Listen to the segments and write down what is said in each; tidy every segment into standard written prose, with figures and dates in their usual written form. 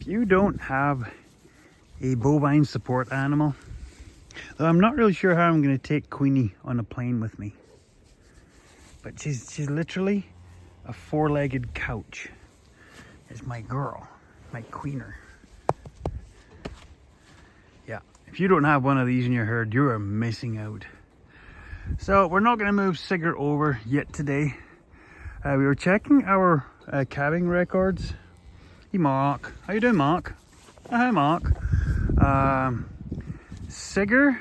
you don't have a bovine support animal, though I'm not really sure how I'm going to take Queenie on a plane with me. But she's literally a four-legged couch. Is my girl, my queener. Yeah, if you don't have one of these in your herd, you are missing out. So we're not going to move Sigurd over yet today. We were checking our calving records. Hey Mark, how you doing, Mark? Oh, hi Mark. Sigurd,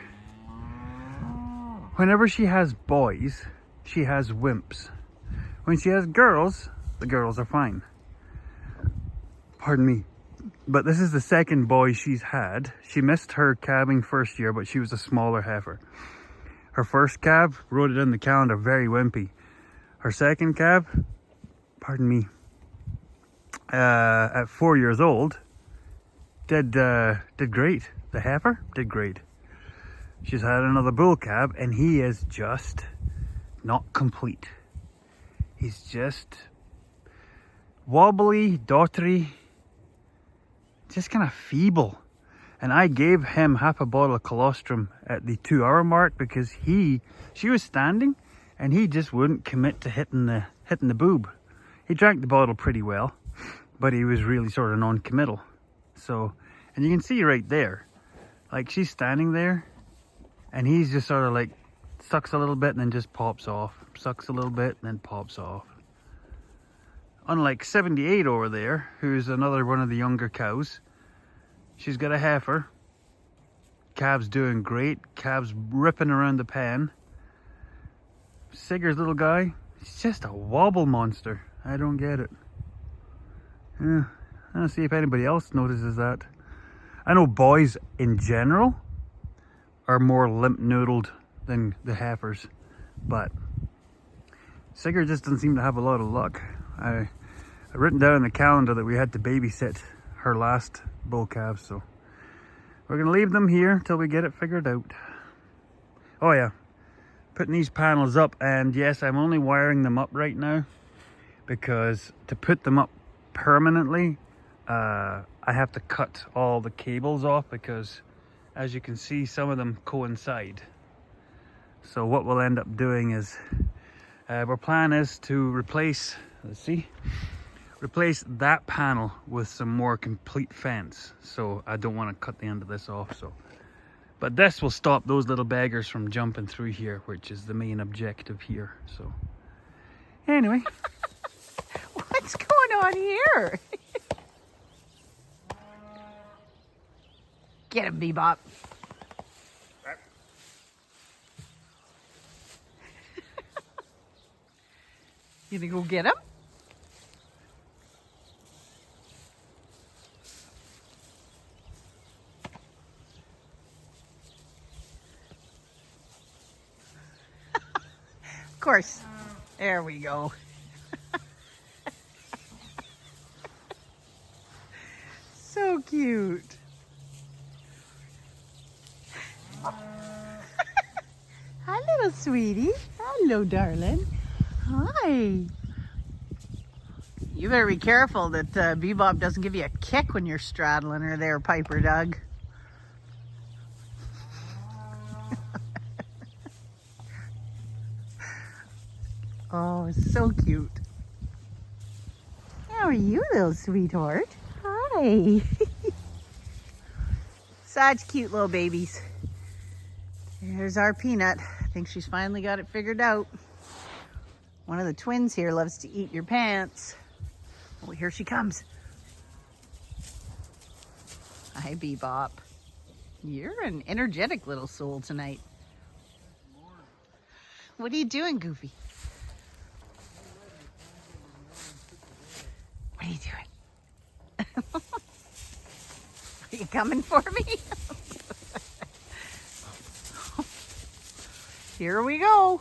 whenever she has boys, she has wimps. When she has girls, the girls are fine. Pardon me. But this is the second boy she's had. She missed her calving first year, but she was a smaller heifer. Her first calf, wrote it in the calendar, very wimpy. Her second calf, pardon me, at 4 years old, did great. The heifer did great. She's had another bull calf, and he is just not complete. He's just wobbly, daughtery, just kind of feeble. And I gave him half a bottle of colostrum at the 2 hour mark because she was standing and he just wouldn't commit to hitting the boob. He drank the bottle pretty well, but he was really sort of non-committal. So, and you can see right there, like she's standing there and he's just sort of like sucks a little bit and then just pops off. Sucks a little bit and then pops off. Unlike 78 over there, who's another one of the younger cows. She's got a heifer. Calf's doing great. Calf's ripping around the pen. Sigurd's little guy, he's just a wobble monster. I don't get it. Yeah, I don't see if anybody else notices that. I know boys in general are more limp-noodled than the heifers, but Sigurd just doesn't seem to have a lot of luck. I've written down in the calendar that we had to babysit her last bull calf, so we're gonna leave them here till we get it figured out. Oh yeah, putting these panels up, and yes, I'm only wiring them up right now because to put them up permanently, I have to cut all the cables off because, as you can see, some of them coincide. So what we'll end up doing is, our plan is to replace, replace that panel with some more complete fence. So I don't want to cut the end of this off. So, but this will stop those little beggars from jumping through here, which is the main objective here. So anyway. What's going on here? Get him, Bebop. You gonna go get him? Of course. There we go. So cute. Hi, little sweetie. Hello, darling. Hi. You better be careful that Bebop doesn't give you a kick when you're straddling her there, Piper Doug. Oh, so cute. How are you, little sweetheart? Hi. Such cute little babies. There's our Peanut. I think she's finally got it figured out. One of the twins here loves to eat your pants. Oh, here she comes. Hi, Bebop. You're an energetic little soul tonight. What are you doing, Goofy? What are you doing? Are you coming for me? Here we go.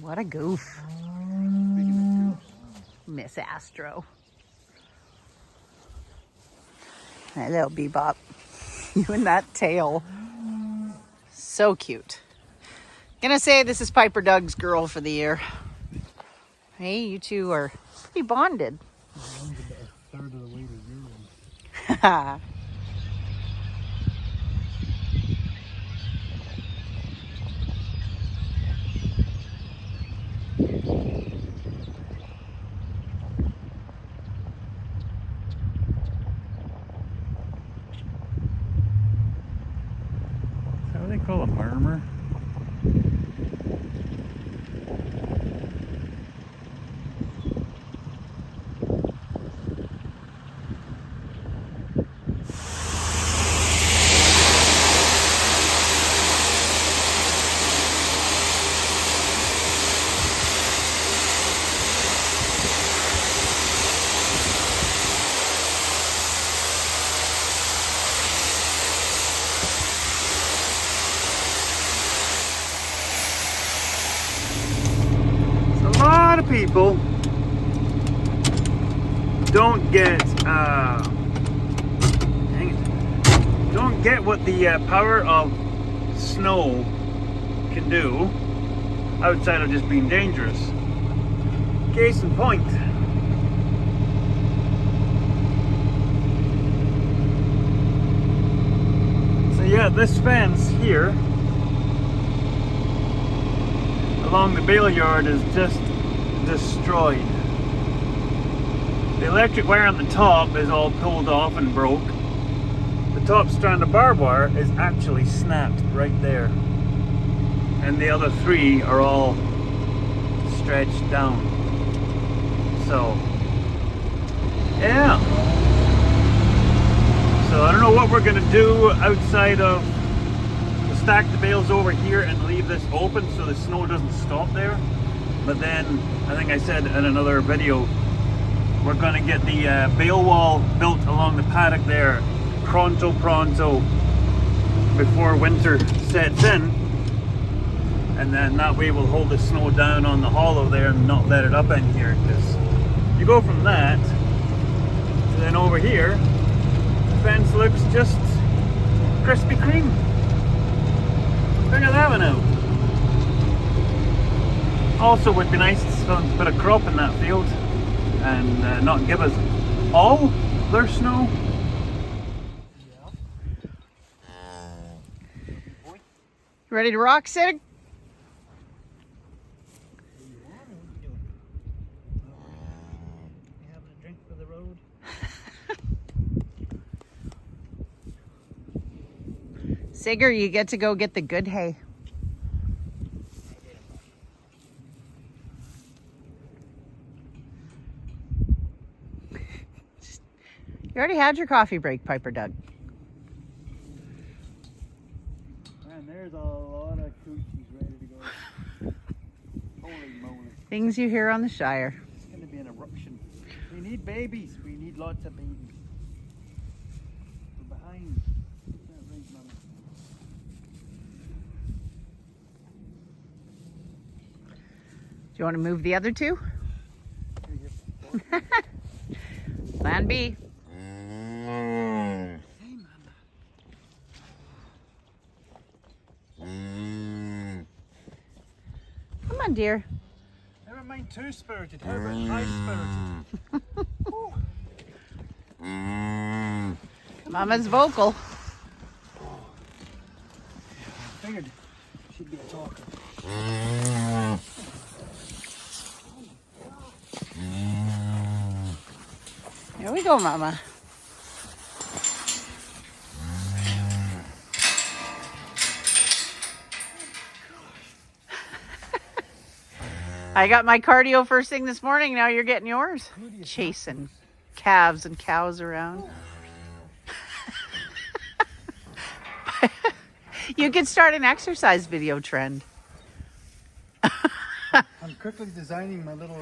What a goof. Miss Astro. Hello, Bebop. You and that tail. So cute. Gonna say this is Piper Doug's girl for the year. Hey, you two are pretty bonded. One's about a third of Is that what they call a murmur? A lot of people don't get don't get what the power of snow can do outside of just being dangerous. Case in point, so yeah, this fence here along the bale yard is just destroyed. The electric wire on the top is all pulled off and broke. The top strand of barbed wire is actually snapped right there. And the other three are all stretched down. So, yeah. So I don't know what we're gonna do outside of stack the bales over here and leave this open so the snow doesn't stop there. But then, I think I said in another video, we're gonna get the bale wall built along the paddock there pronto before winter sets in, and then that way we'll hold the snow down on the hollow there and not let it up in here, because you go from that to then over here, the fence looks just Krispy Kreme. Figure that one out. Also, would be nice to put a crop in that field and not give us all their snow. Ready to rock, Sig? Having a drink for the road. Sigger, you get to go get the good hay. You already had your coffee break, Piper Doug. Man, there's a lot of coochies ready to go. Holy moly. Things you hear on the Shire. It's going to be an eruption. We need babies. We need lots of babies. We're behind. Is that right, Mama? Do you want to move the other two? Plan B. Come on, dear. Never mind two-spirited. How about high-spirited? Mama's vocal. I figured she'd be a talker. Here we go, Mama. I got my cardio first thing this morning. Now you're getting yours. Chasing calves and cows around. You could start an exercise video trend. I'm quickly designing my little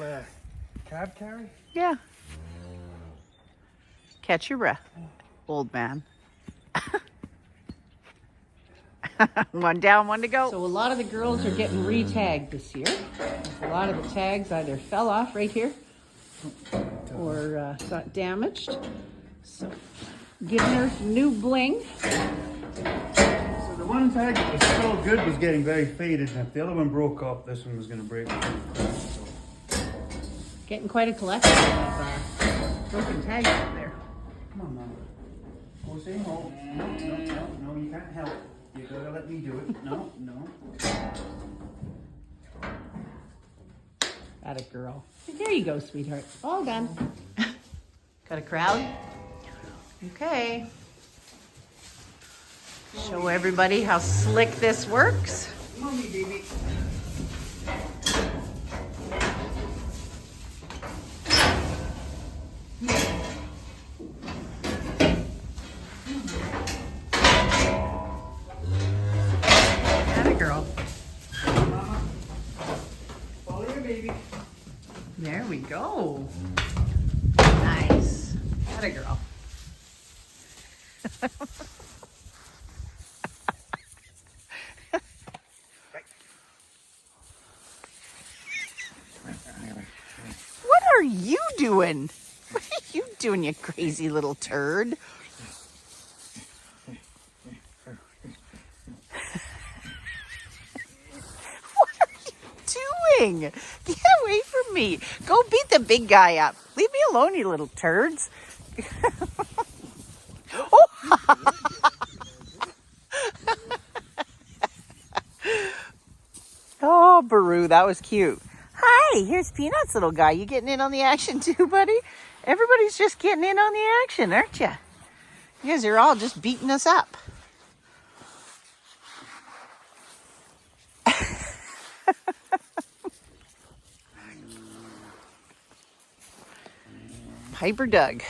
cab carry. Yeah. Catch your breath, old man. One down, one to go. So a lot of the girls are getting retagged this year. A lot of the tags either fell off right here or got damaged. So giving her new bling. So the one tag that was still good was getting very faded, and if the other one broke off, this one was going to break. Getting quite a collection of broken tags out there. Come on, Mama. Go say no. No, no, no, no, you can't help. You gotta let me do it. No, no. Got it, girl. There you go, sweetheart. All done. Got a crowd? Okay. Show everybody how slick this works. Mommy, baby. Got it, girl. Mama. Follow your baby. There we go. Nice. Got it, girl. What are you doing? What are you doing, you crazy little turd? What are you doing? Get away from me. Go beat the big guy up. Leave me alone, you little turds. Oh. Oh, Baru, that was cute. Hi, here's Peanut's little guy. You getting in on the action too, buddy? Everybody's just getting in on the action, aren't you? You guys are all just beating us up. Piper Doug.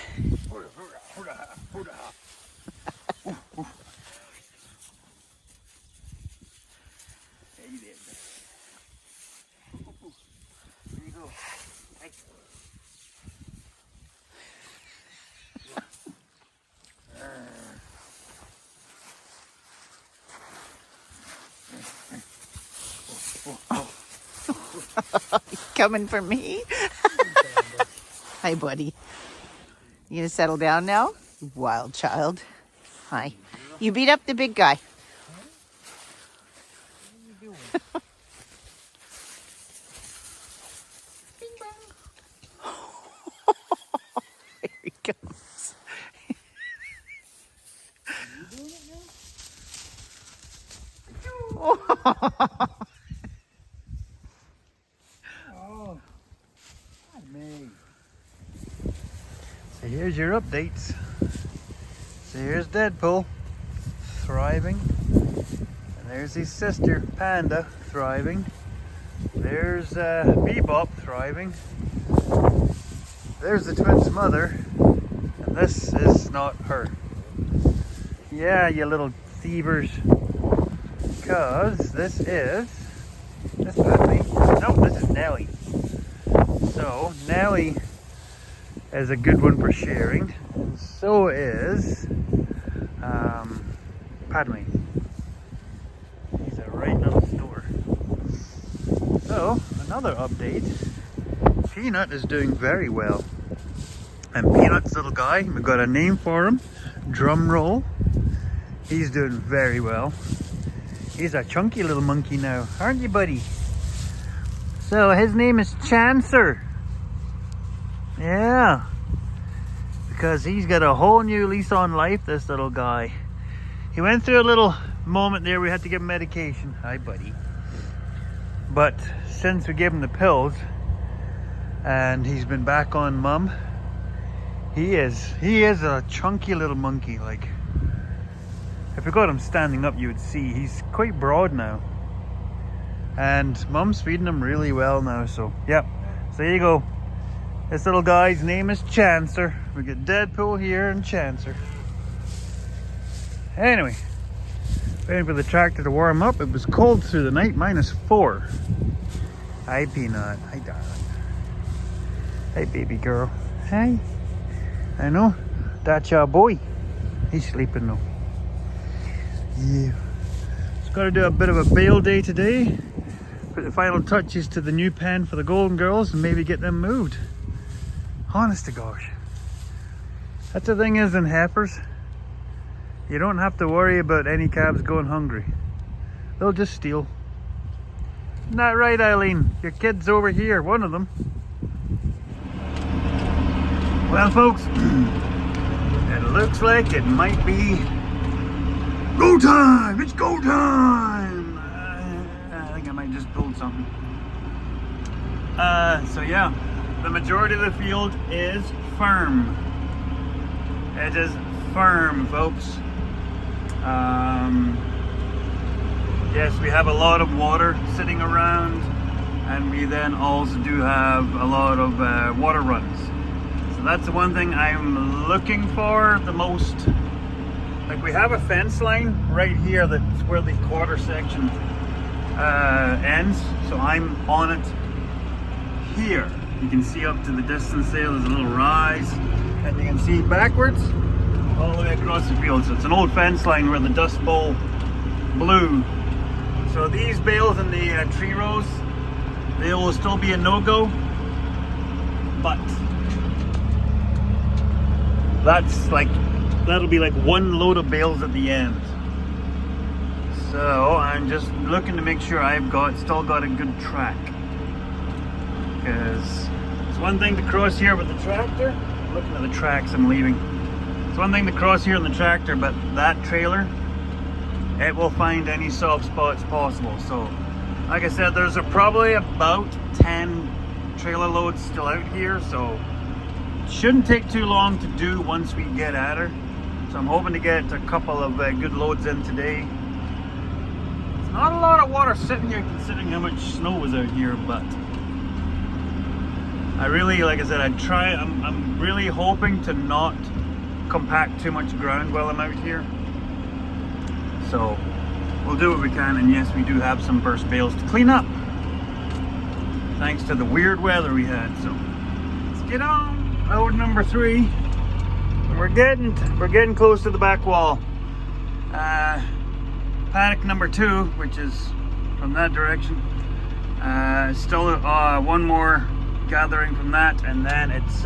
Coming for me? Hi, buddy. You gonna settle down now? Wild child. Hi. You beat up the big guy. There he goes. So here's your updates. So here's Deadpool, thriving. And there's his sister, Panda, thriving. There's Bebop, thriving. There's the twins' mother. And this is not her. Yeah, you little thievers. Because this is... This Padme. No, this is Nellie. So, Nellie is a good one for sharing. And so is Padme. He's a right little store. So, another update. Peanut is doing very well. And Peanut's little guy, we've got a name for him. Drum roll. He's doing very well. He's a chunky little monkey now, aren't you, buddy? So his name is Chancer. Yeah. Because he's got a whole new lease on life, this little guy. He went through a little moment there, we had to give him medication. Hi, buddy. But since we gave him the pills, and he's been back on mum, he is a chunky little monkey. Like, if you got him standing up, you would see he's quite broad now. And mum's feeding him really well now, so yep. So there you go. This little guy's name is Chancer. We get Deadpool here and Chancer. Anyway, waiting for the tractor to warm up. It was cold through the night, -4. Hi, Peanut. Hi, darling. Hey, baby girl. Hi. I know. That's your boy. He's sleeping though. Yeah. Just got to do a bit of a bale day today. Put the final touches to the new pen for the Golden Girls and maybe get them moved. Honest to gosh. That's the thing is in heifers, you don't have to worry about any calves going hungry. They'll just steal. Isn't that right, Eileen? Your kid's over here, one of them. Well, folks, It looks like it might be go time! It's go time! I think I might just build something. So yeah, the majority of the field is firm. It is firm, folks. Yes, we have a lot of water sitting around, and we then also do have a lot of water runs. So that's the one thing I'm looking for the most. Like, we have a fence line right here, that's where the quarter section ends. So I'm on it here. You can see up to the distance there, there's a little rise, and you can see backwards all the way across the field. So it's an old fence line where the Dust Bowl blew. So these bales in the tree rows, they will still be a no-go, but that'll be like one load of bales at the end. So I'm just looking to make sure I've still got a good track, because it's one thing to cross here with the tractor. Looking at the tracks I'm leaving. It's one thing to cross here in the tractor, but that trailer, it will find any soft spots possible. So like I said, there's probably about 10 trailer loads still out here, so it shouldn't take too long to do once we get at her. So I'm hoping to get a couple of good loads in today. It's not a lot of water sitting here considering how much snow was out here, but I really, like I said, I'm really hoping to not compact too much ground while I'm out here. So we'll do what we can, and yes, we do have some burst bales to clean up, thanks to the weird weather we had. So let's get on load number 3. We're getting close to the back wall. Paddock number 2, which is from that direction, still one more gathering from that, and then it's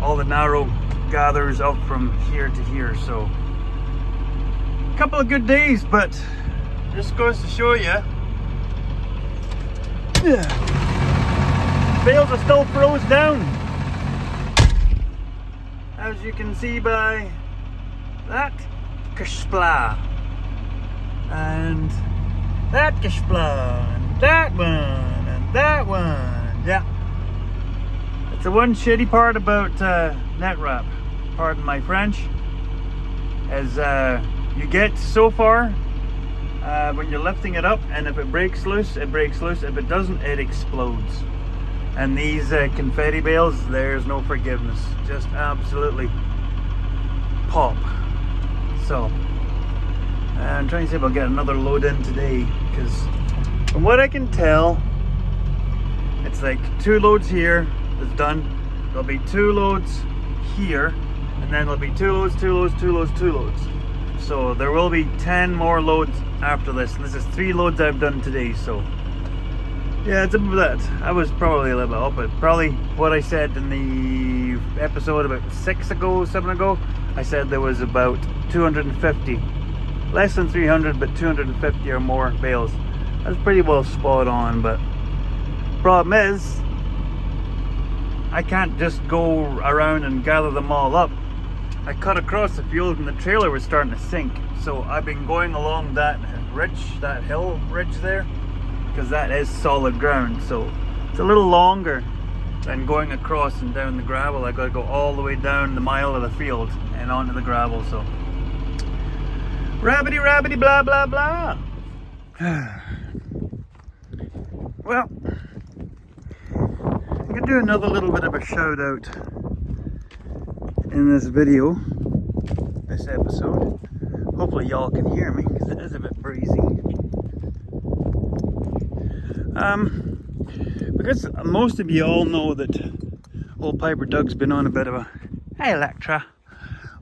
all the narrow gathers up from here to here. So couple of good days, but just goes to show you, bales are still froze down, as you can see by that kashpla and that kashpla and that one and that one. Yeah, it's the one shitty part about net wrap, pardon my French, is you get so far when you're lifting it up, and if it breaks loose, it breaks loose. If it doesn't, it explodes. And these confetti bales, there's no forgiveness. Just absolutely pop. So I'm trying to see if I'll get another load in today, because from what I can tell, it's like 2 loads here that's done. There'll be 2 loads here, and then there'll be 2 loads, 2 loads, 2 loads, 2 loads. So there will be 10 more loads after this, and this is 3 loads I've done today. So yeah, it's about that. I was probably a little bit up, but probably what I said in the episode about 7 ago, I said there was about 250, less than 300, but 250 or more bales. That's pretty well spot on, but problem is, I can't just go around and gather them all up. I cut across the field and the trailer was starting to sink. So I've been going along that hill ridge there, because that is solid ground. So it's a little longer than going across and down the gravel. I gotta go all the way down the mile of the field and onto the gravel. So rabbity rabbity blah blah blah. Well, I'm gonna do another little bit of a shout out in this video, this episode. Hopefully y'all can hear me, because it is a bit breezy. Because most of you all know that old Piper Doug's been on a bit of a, hey Electra,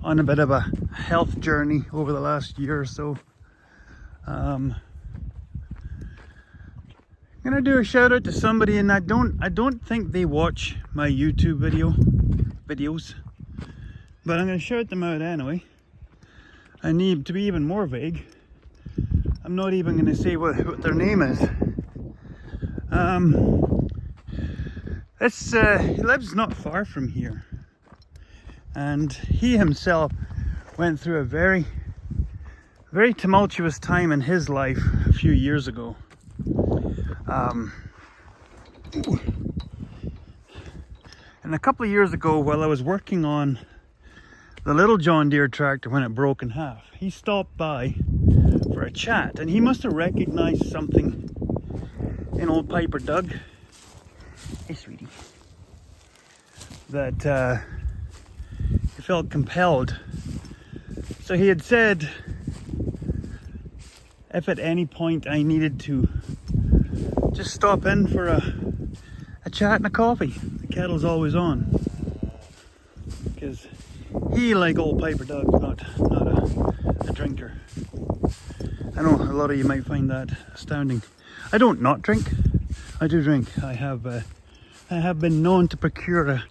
on a bit of a health journey over the last year or so. I'm gonna do a shout out to somebody, and I don't think they watch my YouTube videos, but I'm gonna shout them out anyway. I need to be even more vague. I'm not even gonna say what their name is. He lives not far from here, And he himself went through a very tumultuous time in his life a few years ago. And a couple of years ago, while I was working on the little John Deere tractor when it broke in half, he stopped by for a chat, and he must have recognized something in old Piper Doug. Hey, sweetie. That he felt compelled. So he had said, if at any point I needed to just stop in for a chat and a coffee, the kettle's always on. Because he, like old Piper Doug, not a drinker. I know a lot of you might find that astounding. I don't not drink. I do drink. I have been known to procure a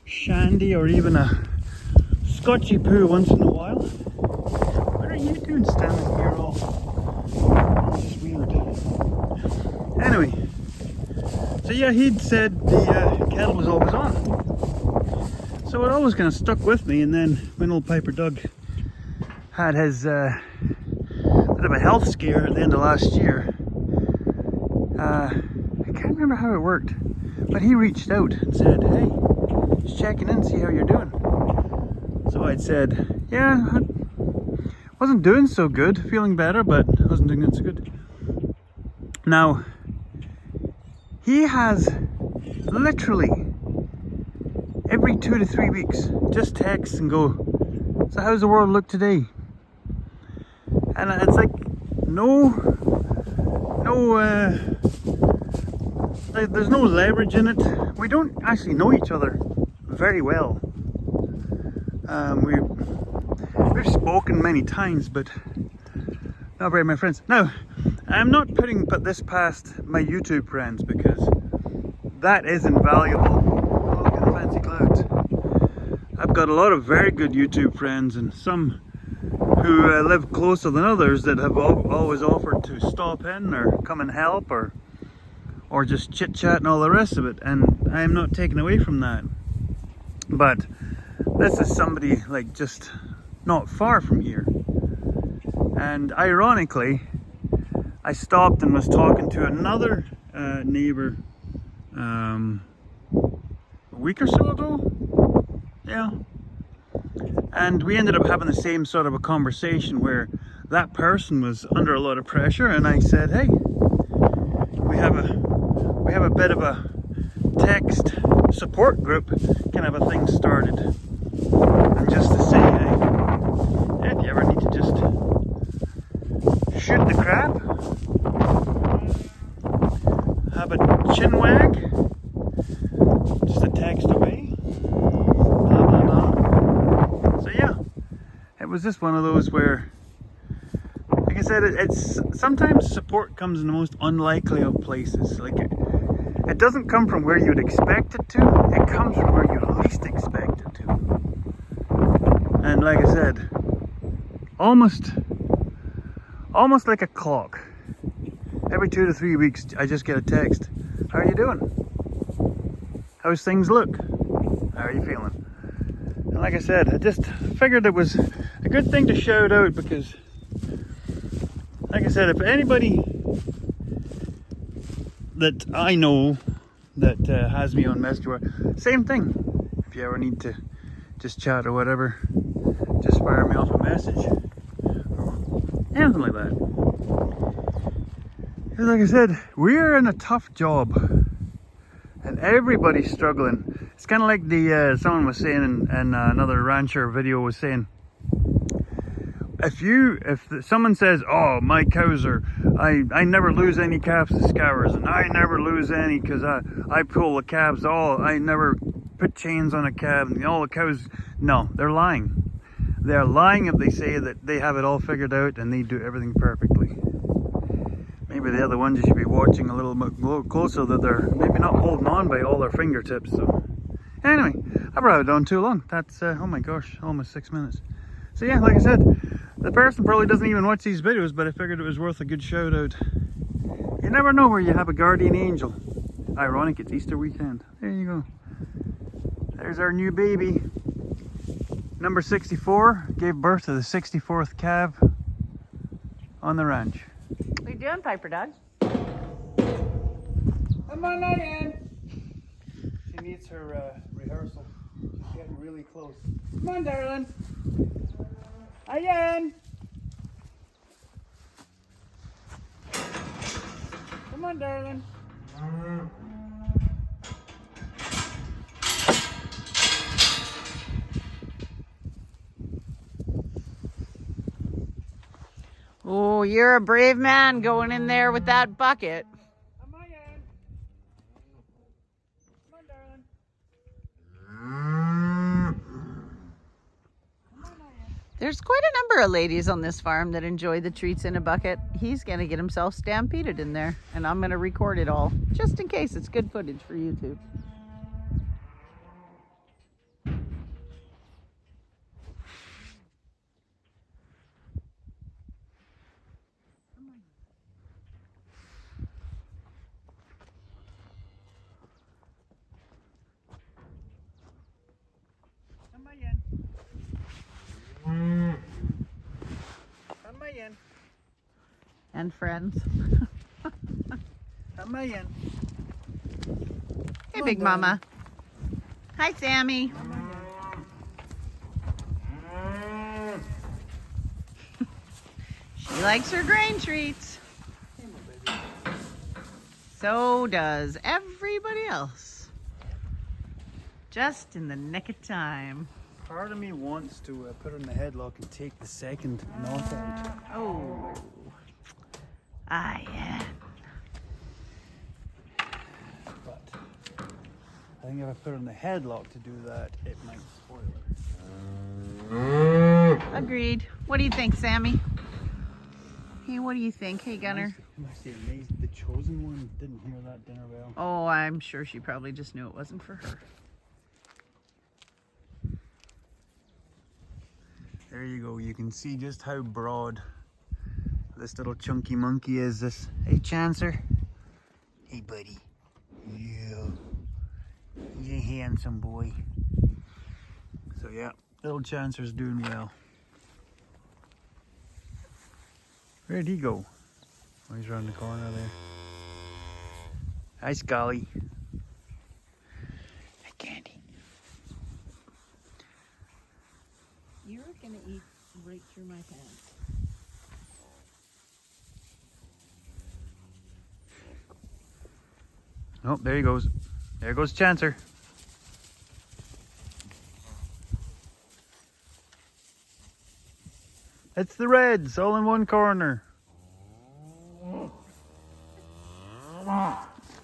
shandy or even a Scotchy poo once in a while. What are you doing standing here all? This is weird. Anyway, so yeah, he'd said the kettle was always on. So it always kind of stuck with me, and then when old Piper Doug had his bit of a health scare at the end of last year, I can't remember how it worked, but he reached out and said, hey, just checking in, see how you're doing. So I'd said, yeah, I wasn't doing so good, feeling better, but I wasn't doing so good. Now, he has literally every 2 to 3 weeks just texts and go, so how's the world look today? And it's like, there's no leverage in it. We don't actually know each other very well. We've spoken many times, but not very my friends. Now, I'm not putting this past my YouTube friends, because that is invaluable. Oh, look at the fancy clouds. I've got a lot of very good YouTube friends, and some who live closer than others that have always offered to stop in or come and help or just chit chat and all the rest of it, and I am not taken away from that. But this is somebody like just not far from here, and ironically I stopped and was talking to another neighbor a week or so ago, yeah, and we ended up having the same sort of a conversation where that person was under a lot of pressure, and I said, hey, we have a bit of a text support group kind of a thing started, and just to say, hey, if you ever need to just shoot the crap, have a chin wag, just a text away, blah blah blah. So yeah, it was just one of those where, like I said, it's sometimes support comes in the most unlikely of places. Like it doesn't come from where you'd expect it to, it comes from where you least expect it to. And like I said, almost like a clock. Every 2 to 3 weeks I just get a text. How are you doing? How's things look? How are you feeling? And like I said, I just figured it was a good thing to shout out, because like I said, if anybody that I know that has me on Messenger, same thing. If you ever need to just chat or whatever, just fire me off a message or anything like that. Because like I said, we're in a tough job and everybody's struggling. It's kind of like the someone was saying in another rancher video was saying, if someone says, oh, my cows are, I never lose any calves to scours, and I never lose any because I pull the calves all, I never put chains on a calf, and all the cows, no, they're lying. They're lying if they say that they have it all figured out and they do everything perfectly. Maybe the other ones you should be watching a little bit closer, that they're maybe not holding on by all their fingertips. So anyway, I brought it on too long. That's, oh my gosh, almost 6 minutes. So yeah, like I said, the person probably doesn't even watch these videos, but I figured it was worth a good shout out. You never know where you have a guardian angel. Ironic, it's Easter weekend. There you go. There's our new baby. Number 64 gave birth to the 64th calf on the ranch. What are you doing, Piper Dog? Come on, Diane. She needs her rehearsal. She's getting really close. Come on, darling. Diane. Come on, darling. Oh, you're a brave man going in there with that bucket. Come on, Diane. Come on, darling. There's quite a number of ladies on this farm that enjoy the treats in a bucket. He's going to get himself stampeded in there, and I'm going to record it all, just in case it's good footage for YouTube. Come on, Diane. Come on, Diane. And friends. Come on, Diane. Hey, Big Mama. Hi, Sammy. She likes her grain treats. So does everybody else. Just in the nick of time. Part of me wants to put her in the headlock and take the second knot out. Oh. I am. But I think if I put her in the headlock to do that, it might spoil her. Agreed. What do you think, Sammy? Hey, what do you think? Hey, Gunner. I'm actually amazed the chosen one didn't hear that dinner bell. Oh, I'm sure she probably just knew it wasn't for her. There you go. You can see just how broad this little chunky monkey is. This. Hey, Chancer. Hey, buddy. Yeah. He's a handsome boy. So yeah, little Chancer's doing well. Where'd he go? Oh, he's around the corner there. Hi, Scully. Hi, Candy. You're gonna eat right through my pants. Oh, there he goes. There goes Chancer. It's the Reds, all in one corner.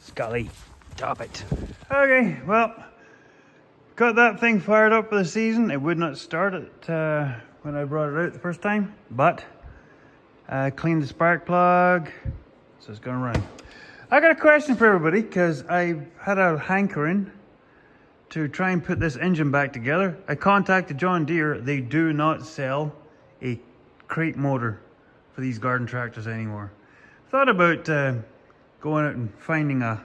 Scully, stop it. Okay, well, got that thing fired up for the season. It would not start it when I brought it out the first time, but I cleaned the spark plug, so it's gonna run. I got a question for everybody, because I had a hankering to try and put this engine back together. I contacted John Deere. They do not sell a crate motor for these garden tractors anymore. Thought about going out and finding a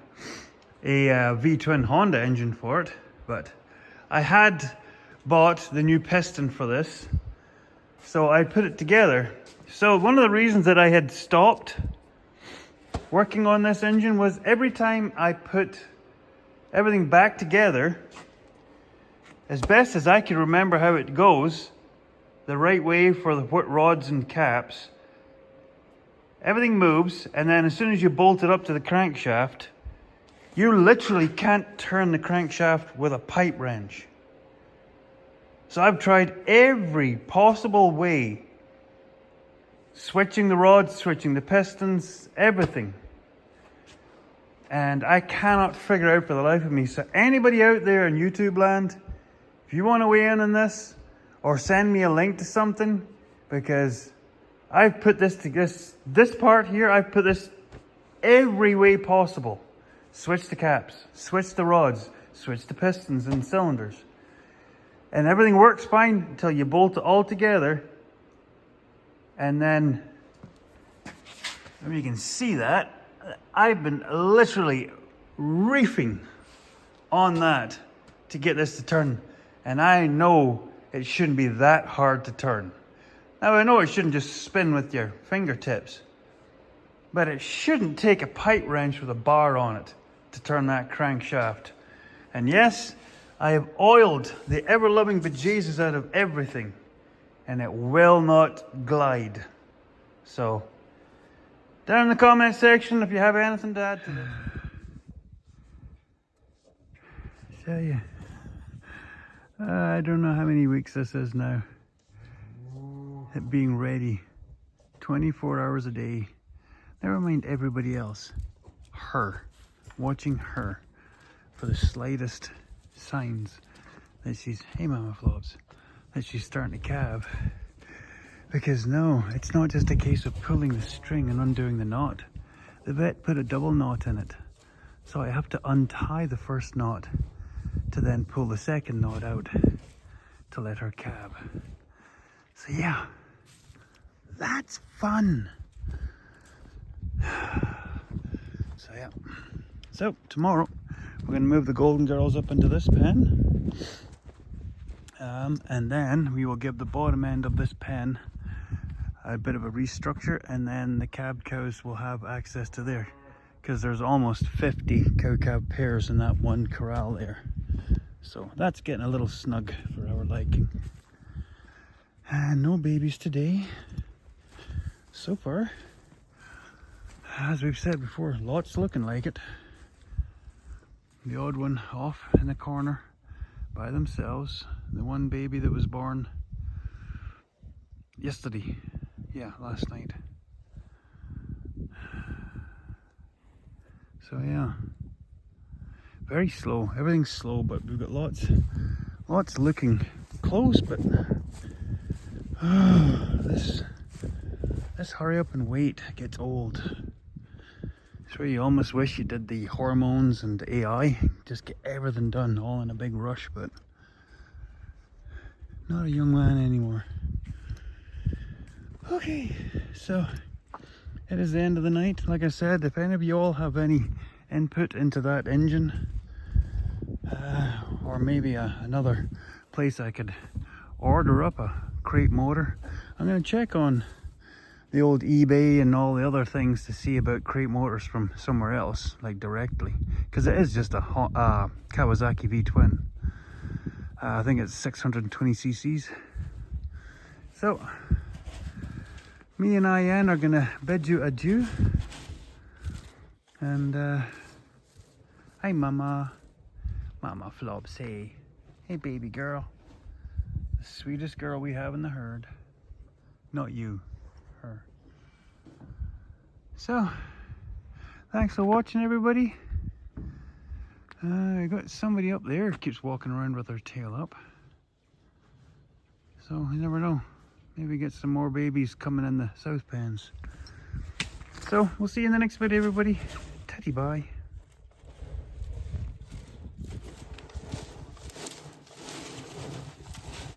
V-twin Honda engine for it, but I had bought the new piston for this, so I put it together. So one of the reasons that I had stopped working on this engine was every time I put everything back together, as best as I could remember how it goes, the right way for the rods and caps, everything moves, and then as soon as you bolt it up to the crankshaft, you literally can't turn the crankshaft with a pipe wrench. So I've tried every possible way, switching the rods, switching the pistons, everything. And I cannot figure it out for the life of me. So anybody out there in YouTube land, if you want to weigh in on this, or send me a link to something, because I've put this part here, I've put this every way possible. Switch the caps, switch the rods, switch the pistons and cylinders. And everything works fine until you bolt it all together. And then, maybe you can see that, I've been literally reefing on that to get this to turn. And I know it shouldn't be that hard to turn. Now I know it shouldn't just spin with your fingertips, but it shouldn't take a pipe wrench with a bar on it to turn that crankshaft. And yes, I have oiled the ever-loving bejesus out of everything, and it will not glide. So, down in the comment section if you have anything to add to this. Tell you, I don't know how many weeks this is now. It being ready 24 hours a day. Never mind everybody else. Her. Watching her for the slightest signs that she's, hey Mama Flops, that she's starting to calve. Because no, it's not just a case of pulling the string and undoing the knot. The vet put a double knot in it. So I have to untie the first knot to then pull the second knot out to let her calve. So yeah, that's fun. So yeah. So tomorrow we're going to move the golden girls up into this pen. And then we will give the bottom end of this pen a bit of a restructure, and then the calved cows will have access to there, because there's almost 50 cow-calf pairs in that one corral there. So that's getting a little snug for our liking. And no babies today so far. As we've said before, lots looking like it. The odd one off in the corner by themselves. The one baby that was born yesterday. Yeah, last night. So yeah, very slow. Everything's slow, but we've got lots looking close. But this hurry up and wait gets old. It's where you almost wish you did the hormones and the AI, just get everything done all in a big rush. But not a young man anymore. Okay, so it is the end of the night. Like I said, if any of you all have any input into that engine, or maybe another place I could order up a crate motor, I'm going to check on the old eBay and all the other things to see about crate motors from somewhere else, like directly, because it is just a Kawasaki V-twin. I think it's 620 cc's. So me and Ian are gonna bid you adieu. And hi Mama Flops, hey baby girl, the sweetest girl we have in the herd. Not you, her. So thanks for watching, everybody. I got somebody up there who keeps walking around with her tail up, so you never know. Maybe get some more babies coming in the south pens. So we'll see you in the next video, everybody. Tatty bye.